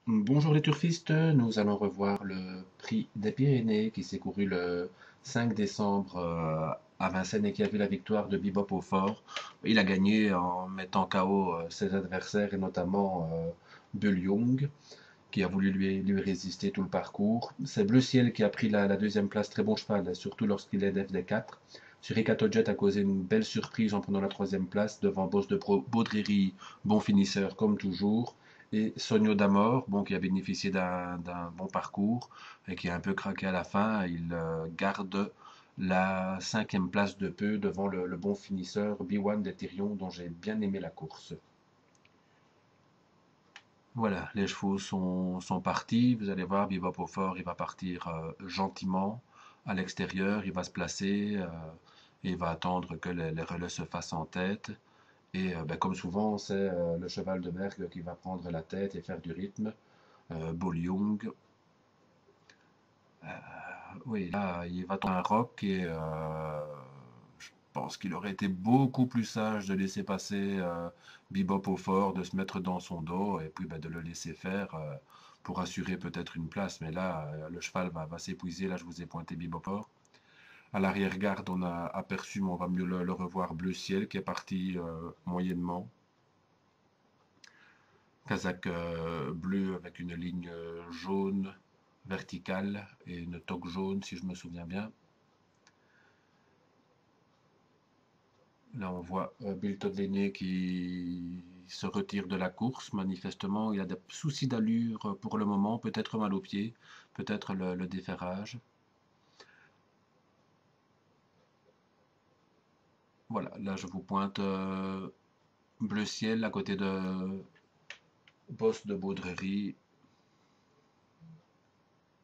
Bonjour les turfistes, nous allons revoir le prix des Pyrénées qui s'est couru le 5 décembre à Vincennes et qui a vu la victoire de Bibop au fort. Il a gagné en mettant KO ses adversaires et notamment Bull Young qui a voulu lui résister tout le parcours. C'est Bleu Ciel qui a pris la deuxième place, très bon cheval, surtout lorsqu'il est FD4. Suricato Jet a causé une belle surprise en prenant la troisième place devant Boss de Baudrerie, bon finisseur comme toujours. Et Sonio D'Amor, bon, qui a bénéficié d'un bon parcours et qui a un peu craqué à la fin, il garde la cinquième place de peu devant le bon finisseur B1 d'Ethereum dont j'ai bien aimé la course. Voilà, les chevaux sont partis. Vous allez voir, Bebop au fort, il va partir gentiment à l'extérieur. Il va se placer et il va attendre que les relais se fassent en tête. Et ben, comme souvent, c'est le cheval de Berg qui va prendre la tête et faire du rythme. Young, oui, là, il va tomber un rock et je pense qu'il aurait été beaucoup plus sage de laisser passer Bebop au fort, de se mettre dans son dos et puis ben, de le laisser faire pour assurer peut-être une place. Mais là, le cheval va s'épuiser. Là, je vous ai pointé Bebop au fort. À l'arrière-garde, on a aperçu, mais on va mieux le revoir, Bleu Ciel qui est parti moyennement. Casaque bleu avec une ligne jaune verticale et une toque jaune, si je me souviens bien. Là, on voit Bill Toddleny qui se retire de la course. Manifestement, il a des soucis d'allure pour le moment, peut-être mal aux pieds, peut-être le déferrage. Voilà, là, je vous pointe Bleu Ciel à côté de Boss de Baudrerie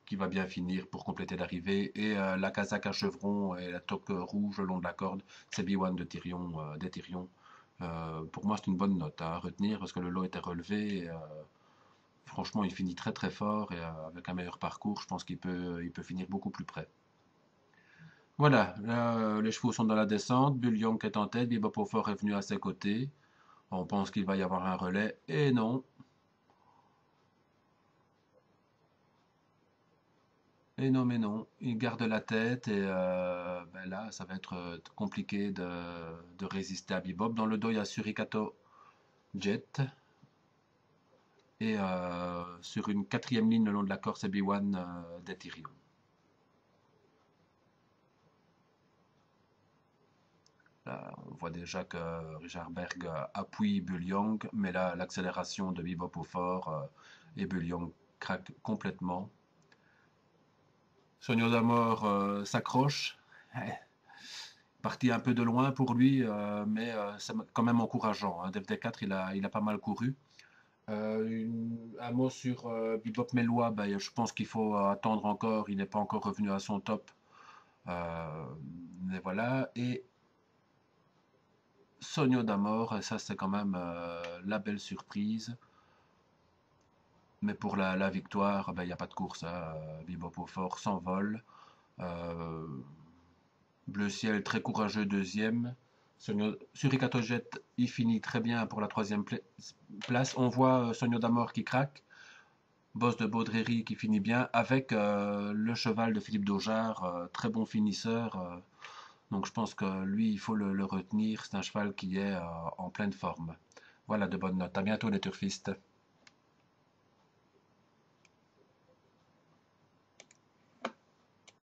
qui va bien finir pour compléter l'arrivée. Et la casaque à chevron et la toque rouge le long de la corde, c'est B1 de Tyrion, d'Etyrion. Pour moi, c'est une bonne note à retenir parce que le lot était relevé. Et, franchement, il finit très très fort et avec un meilleur parcours, je pense qu'il peut finir beaucoup plus près. Voilà, là, les chevaux sont dans la descente. Bullion est en tête, Bebop au fort est venu à ses côtés. On pense qu'il va y avoir un relais et non. Et non, mais non, il garde la tête et ben là, ça va être compliqué de résister à Bebop. Dans le dos, il y a Suricato Jet et sur une quatrième ligne le long de la Corse, B1 d'Ethereum. Là, on voit déjà que Richard Berg appuie Bullion, mais là, l'accélération de Bebop au fort et Bullion craque complètement. Sonio d'Amor s'accroche. Parti un peu de loin pour lui, mais c'est quand même encourageant. Hein. DFD4, il a pas mal couru. Un mot sur Bebop Melois, ben, je pense qu'il faut attendre encore. Il n'est pas encore revenu à son top. Euh, mais voilà. Et Sonio d'Amor, ça c'est quand même la belle surprise. Mais pour la victoire, ben, il n'y a pas de course. Hein. Bebop au fort s'envole. Euh, Bleu Ciel très courageux deuxième. Suricato Jet, il finit très bien pour la troisième place. On voit Sonio d'Amor qui craque. Boss de Baudrerie qui finit bien. Avec le cheval de Philippe Daujar, très bon finisseur. Donc je pense que lui, il faut le retenir. C'est un cheval qui est en pleine forme. Voilà de bonnes notes. À bientôt les turfistes.